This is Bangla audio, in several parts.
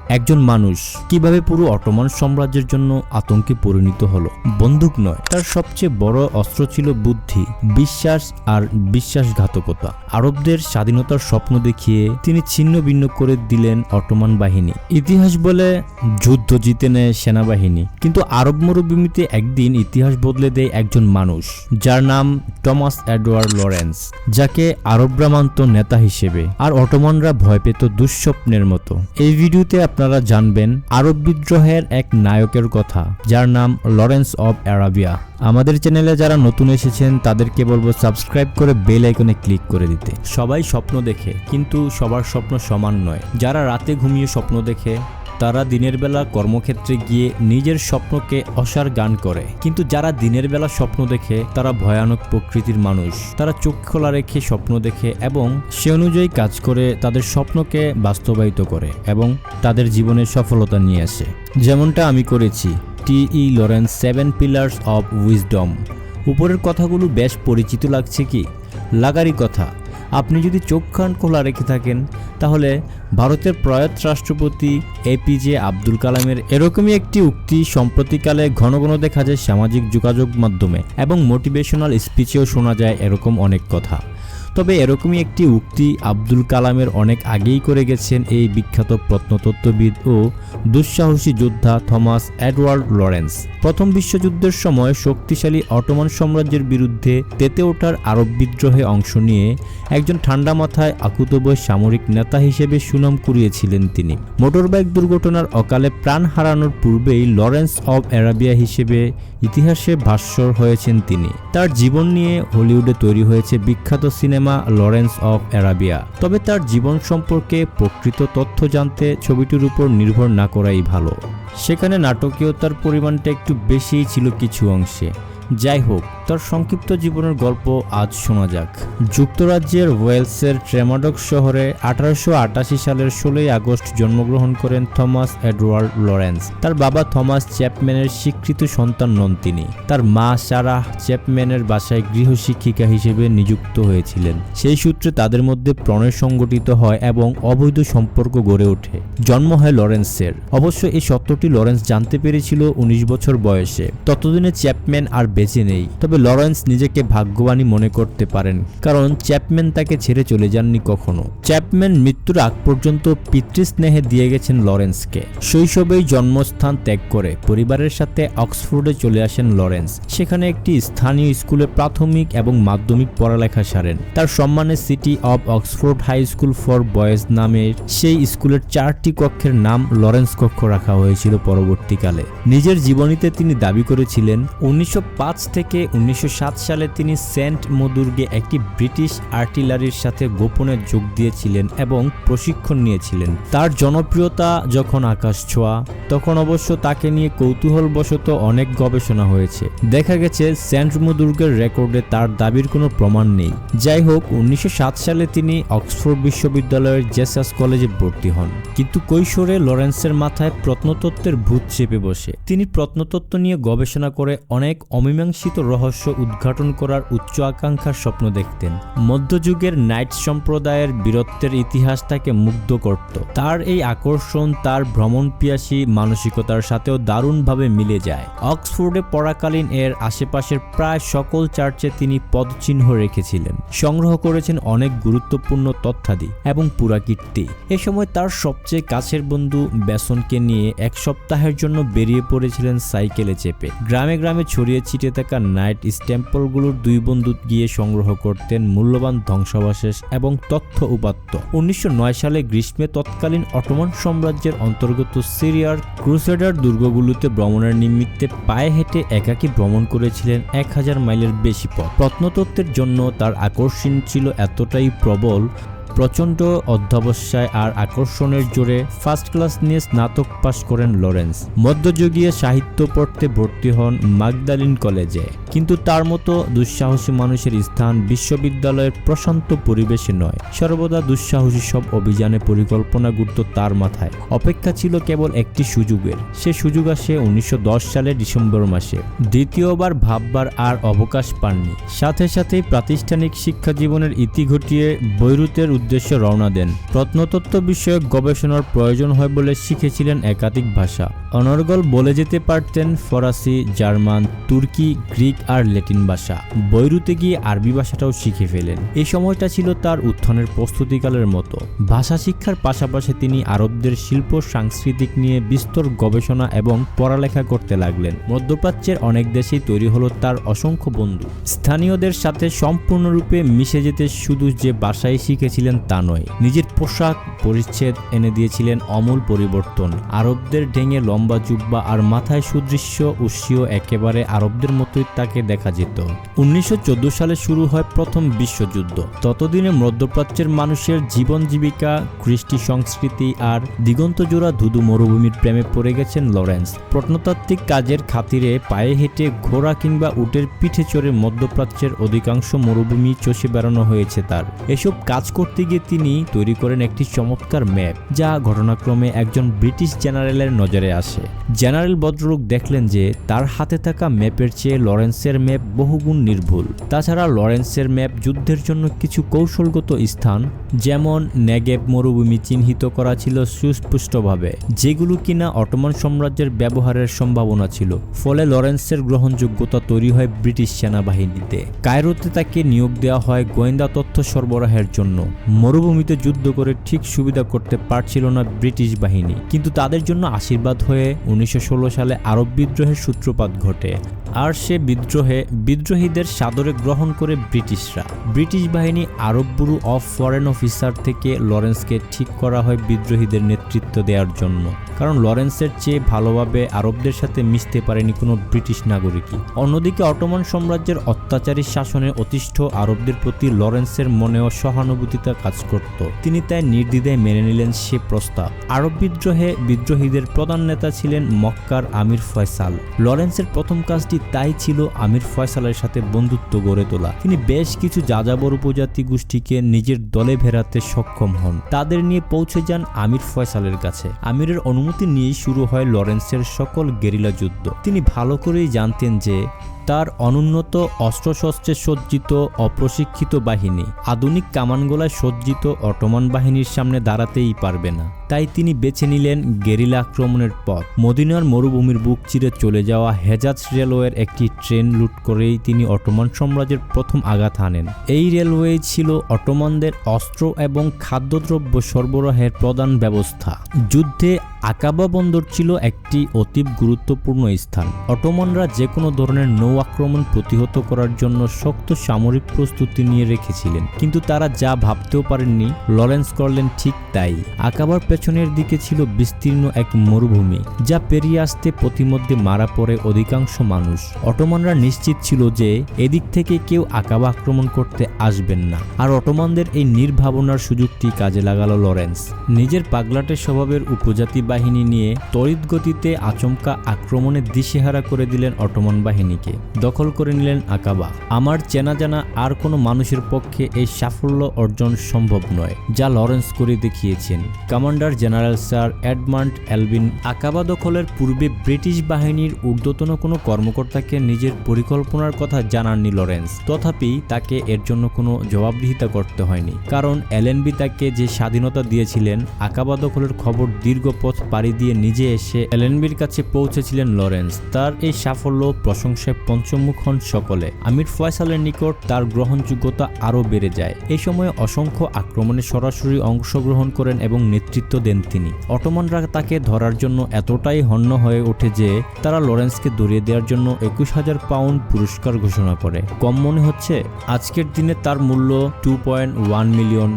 একজন মানুষ কিভাবে পুরো অটোমান সাম্রাজ্যের জন্য আতঙ্কে পরিণত হলো। বন্দুক নয়, তার সবচেয়ে বড় অস্ত্র ছিল বুদ্ধি, বিশ্বাস আর বিশ্বাসঘাতকতা। আরবদের স্বাধীনতার স্বপ্ন দেখিয়ে তিনি ছিন্ন ভিন্ন করে দিলেন অটোমান বাহিনী। ইতিহাস বলে যুদ্ধ জিতে নেয় সেনাবাহিনী, কিন্তু আরব মরুভূমিতে একদিন ইতিহাস বদলে দেয় একজন মানুষ, যার নাম টমাস এডওয়ার্ড লরেন্স, যাকে আরবরা মানত নেতা হিসেবে আর অটোমানরা ভয় পেত দুঃস্বপ্নের মতো। এই ভিডিওতে আপনারা জানবেন আরব বিদ্রোহের এক নায়কের কথা, যার নাম লরেন্স অব অ্যারাবিয়া। আমাদের চ্যানেলে যারা নতুন এসেছেন তাদেরকে বলবো সাবস্ক্রাইব করে বেল আইকনে ক্লিক করে দিতে। সবাই স্বপ্ন দেখে, কিন্তু সবার স্বপ্ন সমান নয়। যারা রাতে ঘুমিয়ে স্বপ্ন দেখে তারা দিনের বেলা কর্মক্ষেত্রে গিয়ে নিজের স্বপ্নকে অসার গান করে, কিন্তু যারা দিনের বেলা স্বপ্ন দেখে তারা ভয়ানক প্রকৃতির মানুষ। তারা চোখ খোলা রেখে স্বপ্ন দেখে এবং সে অনুযায়ী কাজ করে তাদের স্বপ্নকে বাস্তবায়িত করে এবং তাদের জীবনে সফলতা নিয়ে আসে, যেমনটা আমি করেছি। T E. Lawrence 7 pillars of wisdom. উপরের কথাগুলো বেশ পরিচিত লাগছে কি? লাগারই কথা। আপনি যদি চোখ কান খোলা রেখে থাকেন তাহলে ভারতের প্রয়াত রাষ্ট্রপতি এপিজে আব্দুল কালামের এরকমই একটি উক্তি সম্প্রতিকালে ঘন ঘন দেখা যায় সামাজিক যোগাযোগ মাধ্যমে এবং মোটিভেশনাল স্পিচেও শোনা যায় এরকম অনেক কথা। তবে এরকমই একটি উক্তি আব্দুল কালামের অনেক আগেই করে গেছেন এই বিখ্যাত প্রত্নতত্ত্ববিদ ও দুঃসাহসী যোদ্ধা থমাস এডওয়ার্ড লরেন্স। প্রথম বিশ্বযুদ্ধের সময় শক্তিশালী অটোমান সাম্রাজ্যের বিরুদ্ধে তেতে ওঠার আরব বিদ্রোহে অংশ নিয়ে একজন ঠান্ডা মাথায় আকুতবয় সামরিক নেতা হিসেবে সুনাম কুড়িয়েছিলেন তিনি। মোটরবাইক দুর্ঘটনার অকালে প্রাণ হারানোর পূর্বেই লরেন্স অব অ্যারাবিয়া হিসেবে ইতিহাসে ভাস্বর হয়েছেন তিনি। তার জীবন নিয়ে হলিউডে তৈরি হয়েছে বিখ্যাত সিনেমা লরেন্স অব অ্যারাবিয়া। তবে তার জীবন সম্পর্কে প্রকৃত তথ্য জানতে ছবিটির উপর নির্ভর না করাই ভালো। সেখানে নাটকীয়তার পরিমাণটা একটু বেশিই ছিল কিছু অংশে। যাই হোক, তার সংক্ষিপ্ত জীবনের গল্প আজ শোনা যাক। যুক্তরাজ্যের ওয়েলসের ট্রেমাডক শহরে 1888 সালের 16 আগস্ট জন্মগ্রহণ করেন থমাস এডওয়ার্ড লরেন্স। তার বাবা থমাস চ্যাপম্যানের স্বীকৃত সন্তান নন তিনি। তার মা সারাহ চ্যাপম্যানের বাসায় গৃহশিক্ষিকা হিসেবে নিযুক্ত হয়েছিলেন। সেই সূত্রে তাদের মধ্যে প্রণয় সংগঠিত হয় এবং অবৈধ সম্পর্ক গড়ে ওঠে। জন্ম হয় লরেন্সের। অবশ্য এই সত্যটি লরেন্স জানতে পেরেছিল 19 বছর বয়সে। ততদিনে চ্যাপম্যান আর বেঁচে নেই। তবে লরেন্স নিজেকে ভাগ্যবানই মনে করতে পারেন, কারণ চ্যাপম্যান তাকে ছেড়ে চলে যাননি কখনো। চ্যাপম্যান মৃত্যুর আগ পর্যন্ত পিতৃস্নেহে দিয়ে গেছেন লরেন্সকে। শৈশবেই জন্মস্থান ত্যাগ করে পরিবারের সাথে অক্সফোর্ডে চলে আসেন লরেন্স। সেখানে একটি স্থানীয় স্কুলে প্রাথমিক এবং মাধ্যমিক পড়ালেখা সারেন। তার সম্মানে city of Oxford high school for boys নামের সেই স্কুলের 4টি কক্ষের নাম লরেন্স কক্ষ রাখা হয়েছিল পরবর্তীকালে। নিজের জীবনীতে তিনি দাবি করেছিলেন 1905 থেকে 1907 সালে তিনি সেন্ট মদুর্গে একটি ব্রিটিশ আর্টিলারির সাথে গোপনে যোগ দিয়েছিলেন এবং প্রশিক্ষণ নিয়েছিলেন। তার জনপ্রিয়তা যখন আকাশ ছোঁয়া, তখন অবশ্য তাকে নিয়ে কৌতূহলবশত অনেক গবেষণা হয়েছে। দেখা গেছে সেন্ট মদুর্গের রেকর্ডে তার দাবির কোনো প্রমাণ নেই। যাই হোক, 1907 সালে তিনি অক্সফোর্ড বিশ্ববিদ্যালয়ের জেসাস কলেজে ভর্তি হন। কিন্তু কৈশোরে লরেন্সের মাথায় প্রত্নতত্ত্বের ভূত চেপে বসে। তিনি প্রত্নতত্ত্ব নিয়ে গবেষণা করে অনেক অমীমাংসিত রহস্য উদ্ঘাটন করার উচ্চ আকাঙ্ক্ষার স্বপ্ন দেখতেন। মধ্যযুগের নাইট সম্প্রদায়ের বীরত্বের ইতিহাস তাকে মুগ্ধ করত। তার এই আকর্ষণ তার ভ্রমণপিয়াসী মানসিকতার সাথেও দারুণভাবে মিলে যায়। অক্সফোর্ডে পড়াকালীন এর আশেপাশের প্রায় সকল চার্চে তিনি পদচিহ্ন রেখেছিলেন, সংগ্রহ করেছেন অনেক গুরুত্বপূর্ণ তথ্যাদি এবং পুরাকীর্তি। এ সময় তার সবচেয়ে কাছের বন্ধু বেসনকে নিয়ে এক সপ্তাহের জন্য বেরিয়ে পড়েছিলেন সাইকেলে চেপে। গ্রামে গ্রামে ছড়িয়ে ছিটিয়ে থাকা নাইট স্ট্যাম্পলগুলোর দুই বন্ধু গিয়ে সংগ্রহ করতেন মূল্যবান ধ্বংসাবশেষ এবং তথ্য উপাত্ত। 1909 সালে গ্রীষ্মে তৎকালীন অটোমান সাম্রাজ্যের অন্তর্গত সিরিয়ার ক্রুসেডার দুর্গগুলোতে ভ্রমণের নিমিত্তে পায়ে হেঁটে একাকী ভ্রমণ করেছিলেন 1000 মাইলের বেশি পথ। প্রত্নতত্ত্বের জন্য তার আকর্ষণ ছিল এতটাই প্রবল, প্রচণ্ড অধ্যবসায় আর আকর্ষণের জোরে ফার্স্ট ক্লাস নিয়ে স্নাতক পাশ করেন লরেন্স। মধ্যযুগীয় সাহিত্য পড়তে ভর্তি হন মাগদালিন কলেজে। কিন্তু তার মতো দুঃসাহসী মানুষের স্থান বিশ্ববিদ্যালয়ের প্রশান্ত পরিবেশে নয়। সর্বদা দুঃসাহসী সব অভিযানে পরিকল্পনা ঘুরত তার মাথায়। অপেক্ষা ছিল কেবল একটি সুযোগের। সে সুযোগ আসে 1910 সালের ডিসেম্বর মাসে। দ্বিতীয়বার ভাববার আর অবকাশ পাননি। সাথে সাথেই প্রাতিষ্ঠানিক শিক্ষা জীবনের ইতি ঘটিয়ে বৈরুতের উদ্দেশ্যে রওনা দেন। প্রত্নতত্ত্ব বিষয়ক গবেষণার প্রয়োজন হয় বলে শিখেছিলেন একাধিক ভাষা। অনর্গল বলে যেতে পারতেন ফরাসি, জার্মান, তুর্কি, গ্রিক আর ল্যাটিন ভাষা। বৈরুতে গিয়ে আরবি ভাষাটাও শিখে ফেলেন। এই সময়টা ছিল তার উত্থানের প্রস্তুতিকালের মতো। ভাষা শিক্ষার পাশাপাশি তিনি আরবদের শিল্প সাংস্কৃতিক নিয়ে বিস্তর গবেষণা এবং পড়ালেখা করতে লাগলেন। মধ্যপ্রাচ্যের অনেক দেশেই তৈরি হলো তার অসংখ্য বন্ধু। স্থানীয়দের সাথে সম্পূর্ণরূপে মিশে যেতে শুধু যে ভাষাই শিখেছিলেন তা নয়, নিজের পোশাক পরিচ্ছদ এনে দিয়েছিলেন আমূল পরিবর্তন। আরবদের ঢেঙে লম্বা জুব্বা আর মাথায় সুদৃশ্য উস্সিও একেবারে আরবদের মতোই তাকে দেখা যেত। 1914 সালে শুরু হয় প্রথম বিশ্বযুদ্ধ। ততদিনে মধ্যপ্রাচ্যের মানুষের জীবন জীবিকা, কৃষ্টি সংস্কৃতি আর দিগন্তজোড়া ধুধু মরুভূমির প্রেমে পড়ে গেছেন লরেন্স। প্রত্নতাত্ত্বিক কাজের খাতিরে পায়ে হেঁটে, ঘোড়া কিংবা উটের পিঠে চড়ে মধ্যপ্রাচ্যের অধিকাংশ মরুভূমি চষে বেড়ানো হয়েছে তার। এসব কাজ করতে গিয়ে তিনি তৈরি করেন একটি চমৎকার ম্যাপ, যা ঘটনাক্রমে একজন ব্রিটিশ জেনারেলের নজরে আসে। জেনারেল ভদ্রলোক দেখলেন যে তার হাতে থাকা ম্যাপের চেয়ে লরেন্সের ম্যাপ বহুগুণ নির্ভুল। তাছাড়া লরেন্সের ম্যাপ যুদ্ধের জন্য কিছু কৌশলগত স্থান, যেমন নেগেভ মরুভূমি চিহ্নিত করা ছিল সুস্পষ্টভাবে, যেগুলো কিনা অটোমান সাম্রাজ্যের ব্যবহারের সম্ভাবনা ছিল। ফলে লরেন্সের গ্রহণযোগ্যতা তৈরি হয় ব্রিটিশ সেনাবাহিনীতে। কায়রোতে তাকে নিয়োগ দেওয়া হয় গোয়েন্দা তথ্য সরবরাহের জন্য। মরুভূমিতে যুদ্ধ করে ঠিক সুবিধা করতে পারছিল না ব্রিটিশ বাহিনী, কিন্তু তাদের জন্য আশীর্বাদ হয়ে 1916 সালে আরব বিদ্রোহের সূত্রপাত ঘটে। আর সে বিদ্রোহীদের সাদরে গ্রহণ করে ব্রিটিশরা। ব্রিটিশ বাহিনী আরব ব্যুরো অফ ফরেন অফিসার থেকে লরেন্সকে ঠিক করা হয় বিদ্রোহীদের নেতৃত্ব দেওয়ার জন্য, কারণ লরেন্সের চেয়ে ভালোভাবে আরবদের সাথে মিশতে পারেনি কোনো ব্রিটিশ নাগরিকই। অন্যদিকে অটোমান সাম্রাজ্যের অত্যাচারী শাসনে অতিষ্ঠ আরবদের প্রতি লরেন্সের মনেও সহানুভূতিতা কাজ করত। তিনি তাই নির্দ্বিধায় মেনে নিলেন সে প্রস্তাব। আরব বিদ্রোহে বিদ্রোহীদের প্রধান নেতা ছিলেন মক্কার আমির ফয়সাল। লরেন্সের প্রথম কাজটি তাই ছিল আমির ফয়সালের সাথে বন্ধুত্ব গড়ে তোলা। তিনি বেশ কিছু যাযাবর উপজাতি গোষ্ঠীকে নিজের দলে ভেড়াতে সক্ষম হন। তাদের নিয়ে পৌঁছে যান আমির ফয়সালের কাছে। আমিরের অনুমতি নিয়েই শুরু হয় লরেন্সের সকল গেরিলা যুদ্ধ। তিনি ভালো করেই জানতেন যে তার অনুন্নত অস্ত্রশস্ত্রে সজ্জিত অপ্রশিক্ষিত বাহিনী আধুনিক কামানগোলায় সজ্জিত অটোমান বাহিনীর সামনে দাঁড়াতেই পারবে না। তাই তিনি বেছে নিলেন গেরিলা আক্রমণের পথ। মদিনার মরুভূমির বুক চিরে চলে যাওয়া হেজাজ রেলওয়ের একটি ট্রেন লুট করেই তিনি অটোমান সাম্রাজ্যের প্রথম আঘাত হানেন। এই রেলওয়ে ছিল অটোমানদের অস্ত্র এবং খাদ্যদ্রব্য সরবরাহের প্রধান ব্যবস্থা। যুদ্ধে আকাবা বন্দর ছিল একটি অতি গুরুত্বপূর্ণ স্থান। অটোমানরা যে কোনো ধরনের নৌ আক্রমণ প্রতিহত করার জন্য শক্ত সামরিক প্রস্তুতি নিয়ে রেখেছিলেন, কিন্তু তারা যা ভাবতেও পারেননি লরেন্স করলেন ঠিক তাই। আকাবার পেছনের দিকে ছিল বিস্তীর্ণ এক মরুভূমি, যা পেরিয়ে আসতে প্রতিমধ্যে মারা পড়ে অধিকাংশ মানুষ। অটোমানরা নিশ্চিত ছিল যে এদিক থেকে কেউ আকাবা আক্রমণ করতে আসবেন না, আর অটোমানদের এই নির্ভাবনার সুযোগটি কাজে লাগালো লরেন্স। নিজের পাগলাটে স্বভাবের উপজাতি বাহিনী নিয়ে তড়িৎ গতিতে আচমকা আক্রমণে দিশেহারা করে দিলেন অটোমান বাহিনীকে। দখল করে নিলেন আকাবা। আমার চেনা জানা আর কোনো মানুষের পক্ষে এই সাফল্য অর্জন সম্ভব নয়, যা লরেন্স করে দেখিয়েছেন। Commander general sir Edmund Elvin আকাবা দখলের পূর্বে ব্রিটিশ বাহিনীর ঊর্ধ্বতন কোনো কর্মকর্তাকে নিজের পরিকল্পনার কথা জানাননি লরেন্স। তথাপি তাকে এর জন্য কোনো জবাবদিহিতা করতে হয়নি, কারণ এলএনবি তাকে যে স্বাধীনতা দিয়েছিলেন, আকাবা দখলের খবর দীর্ঘ পথ পাড়ি দিয়ে নিজে এসে এলএনবির কাছে পৌঁছেছিলেন লরেন্স। তার এই সাফল্য প্রশংসায় পঞ্চমুখ হন সকলে। আমির ফয়সালের নিকট তার গ্রহণযোগ্যতা আরও বেড়ে যায়। এই সময়ে অসংখ্য আক্রমণে সরাসরি অংশগ্রহণ করেন এবং নেতৃত্ব দেন তিনি। অটোমানরা তাকে ধরার জন্য এতটাই হন্য হয়ে ওঠে যে তারা লরেন্সকে ধরিয়ে দেওয়ার জন্য 21,000 পাউন্ড পুরস্কার ঘোষণা করে। কম মনে হচ্ছে? আজকের দিনে তার মূল্য $2.1 মিলিয়ন।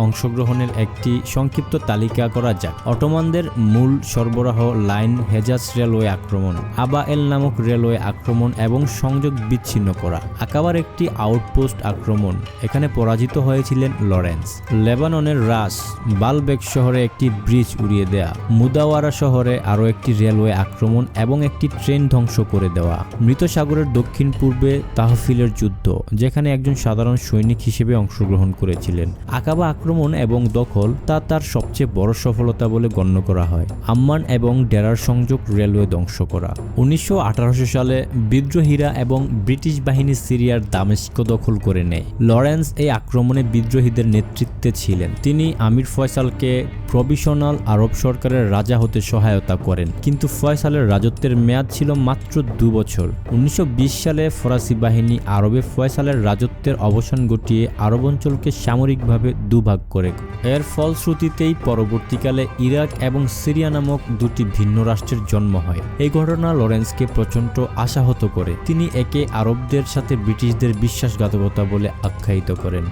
অংশগ্রহণের একটি সংক্ষিপ্ত তালিকা করা যাক। অটোমানদের মূল সরবরাহ লাইন হেজাজ রেলওয়ে আক্রমণ, আবা এল নামক রেলওয়ে আক্রমণ এবং সংযোগ বিচ্ছিন্ন করা, আকাবার একটি আউটপোস্ট আক্রমণ, এখানে পরাজিত হয়েছিলেন লরেন্স। লেবাননের রাস বালবেক শহরে একটি ব্রিজ উড়িয়ে দেয়া, মুদাওয়ারা শহরে আরও একটি রেলওয়ে আক্রমণ এবং একটি ট্রেন ধ্বংস করে দেওয়া, মৃত সাগরের দক্ষিণ পূর্বে তাহফিলের যুদ্ধ যেখানে একজন সাধারণ সৈনিক হিসেবে অংশগ্রহণ করেছিলেন, আকাবা আক্রমণ এবং দখল তা তার সবচেয়ে বড় সফলতা বলে গণ্য করা হয়, আম্মান এবং ডেরার সংযোগ রেলওয়ে ধ্বংস করা। 1918 সালে বিদ্রোহীরা এবং ব্রিটিশ বাহিনী সিরিয়ার দামেস্ক দখল করে নেয়। লরেন্স এই আক্রমণে বিদ্রোহীদের নেতৃত্বে ছিলেন। তিনি আমির ফয়সালকে প্রভিশনাল আরব সরকারের রাজা হতে সহায়তা করেন, কিন্তু ফয়সালের রাজত্বের মেয়াদ ছিল মাত্র 2 বছর। 1920 সালে ফরাসি বাহিনী আরবে ফয়সালের রাজত্বের অবসান ঘটিয়ে আরব অঞ্চলকে সামরিকভাবে দুভাগ করে। এর ফলশ্রুতিতেই পরবর্তীকালে ইরাক এবং সিরিয়া নামক দুটি ভিন্ন রাষ্ট্রের জন্ম হয়। এই ঘটনা লরেন্সকে প্রচণ্ড আশাহত করে। তিনি একে আরবদের সাথে ব্রিটিশদের বিশ্বাসঘাতকতা বলে আখ্যায়িত করেন।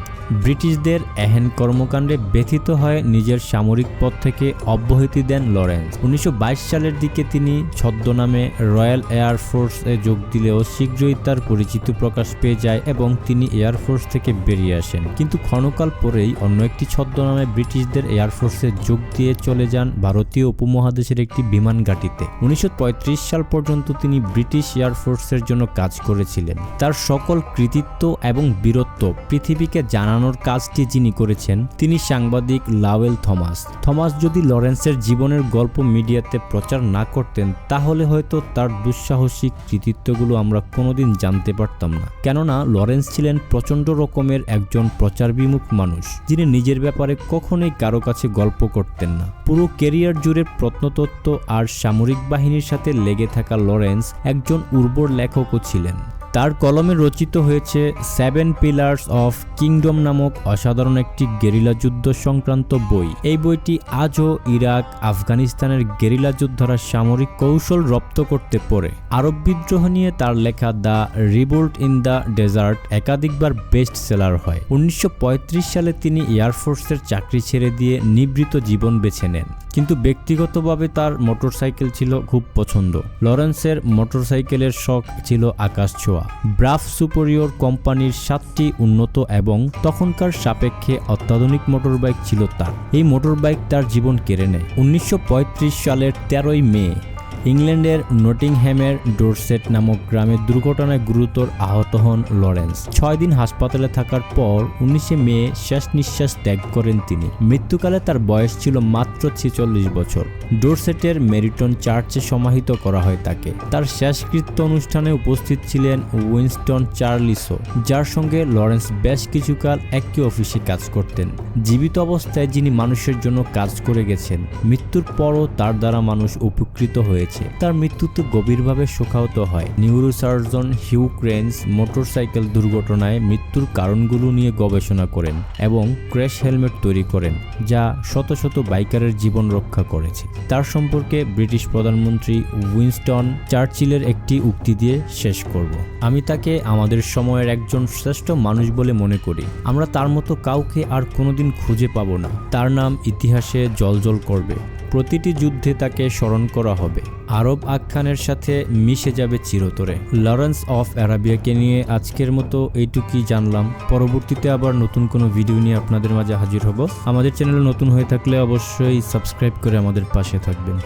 ব্রিটিশদের এহেন কর্মকাণ্ডে ব্যথিত হয়ে নিজের সামরিক পদ থেকে অব্যাহতি দেন লরেন্স। 1922 সালের দিকে তিনি ছদ্মনামে রয়্যাল এয়ারফোর্সে যোগ দিলেও শীঘ্রই তার পরিচিতি প্রকাশ পেয়ে যায় এবং তিনি এয়ারফোর্স থেকে বেরিয়ে আসেন, কিন্তু ক্ষণকাল পরেই অন্য একটি ছদ্মনামে ব্রিটিশদের এয়ারফোর্সে যোগ দিয়ে চলে যান ভারতীয় উপমহাদেশের একটি বিমান ঘাঁটিতে। 1935 সাল পর্যন্ত তিনি ব্রিটিশ এয়ারফোর্সের জন্য কাজ করেছিলেন। তার সকল কৃতিত্ব এবং বীরত্ব পৃথিবীকে জানানোর কাজটি যিনি করেছেন তিনি সাংবাদিক লাওয়েল থমাস যদি লরেন্সের জীবনের গল্প মিডিয়াতে প্রচার না করতেন তাহলে হয়তো তার দুঃসাহসিক কৃতিত্বগুলো আমরা কোনোদিন জানতে পারতাম না। কেননা লরেন্স ছিলেন প্রচণ্ড রকমের একজন প্রচার বিমুখ মানুষ, যিনি নিজের ব্যাপারে কখনোই কারো কাছে গল্প করতেন না। পুরো ক্যারিয়ার জুড়ে প্রত্নতত্ত্ব আর সামরিক বাহিনীর সাথে লেগে থাকা লরেন্স একজন উর্বর লেখকও ছিলেন। তার কলমে রচিত হয়েছে 7 পিলার্স অফ কিংডম নামক অসাধারণ একটি গেরিলা যুদ্ধ সংক্রান্ত বই। এই বইটি আজও ইরাক, আফগানিস্তানের গেরিলা যোদ্ধারা সামরিক কৌশল রপ্ত করতে পারে। আরব বিদ্রোহ নিয়ে তার লেখা The Revolt in the Desert একাধিকবার বেস্ট সেলার হয়। 1935 সালে তিনি এয়ারফোর্সের চাকরি ছেড়ে দিয়ে নিভৃত জীবন বেছে নেন, কিন্তু ব্যক্তিগতভাবে তার মোটরসাইকেল ছিল খুব পছন্দ। লরেন্সের মোটরসাইকেলের শখ ছিল আকাশ ছোঁয়া। ব্রাফ সুপেরিয়র কোম্পানির 7টি উন্নত এবং তখনকার সাপেক্ষে অত্যাধুনিক মোটরবাইক ছিল তার। এই মোটরবাইক তার জীবন কেড়ে নেয়। 1935 সালের 13ই মে ইংল্যান্ডের নটিংহ্যামের ডোরসেট নামক গ্রামে দুর্ঘটনায় গুরুতর আহত হন লরেন্স। 6 দিন হাসপাতালে থাকার পর 19 মে শেষ নিঃশ্বাস ত্যাগ করেন তিনি। মৃত্যুকালে তার বয়স ছিল মাত্র 46 বছর। ডোরসেটের মেরিটন চার্চে সমাহিত করা হয় তাকে। তার শেষকৃত্য অনুষ্ঠানে উপস্থিত ছিলেন উইনস্টন চার্লিসও, যার সঙ্গে লরেন্স বেশ কিছুকাল একই অফিসে কাজ করতেন। জীবিত অবস্থায় যিনি মানুষের জন্য কাজ করে গেছেন, মৃত্যুর পরও তার দ্বারা মানুষ উপকৃত হয়েছে। তার মৃত্যুতে গভীরভাবে শোকাহত হয়। নিউরোসার্জন হিউ ক্রেন্স মোটরসাইকেল দুর্ঘটনায় মৃত্যুর কারণগুলো নিয়ে গবেষণা করেন এবং ক্র্যাশ হেলমেট তৈরি করেন, যা শত শত বাইকারের জীবন রক্ষা করেছে। তার সম্পর্কে ব্রিটিশ প্রধানমন্ত্রী উইনস্টন চার্চিলের একটি উক্তি দিয়ে শেষ করব। আমি তাকে আমাদের সময়ের একজন শ্রেষ্ঠ মানুষ বলে মনে করি। আমরা তার মতো কাউকে আর কোনোদিন খুঁজে পাব না। তার নাম ইতিহাসে জ্বলজ্বল করবে। প্রতিটি যুদ্ধে তাকে স্মরণ করা হবে। আরব আখ্যানের সাথে মিশে যাবে চিরতরে। লরেন্স অফ আরাবিয়াকে নিয়ে আজকের মতো এইটুকুই জানলাম। পরবর্তীতে আবার নতুন কোনো ভিডিও নিয়ে আপনাদের মাঝে হাজির হব। আমাদের চ্যানেলে নতুন হয়ে থাকলে অবশ্যই সাবস্ক্রাইব করে আমাদের পাশে থাকবেন।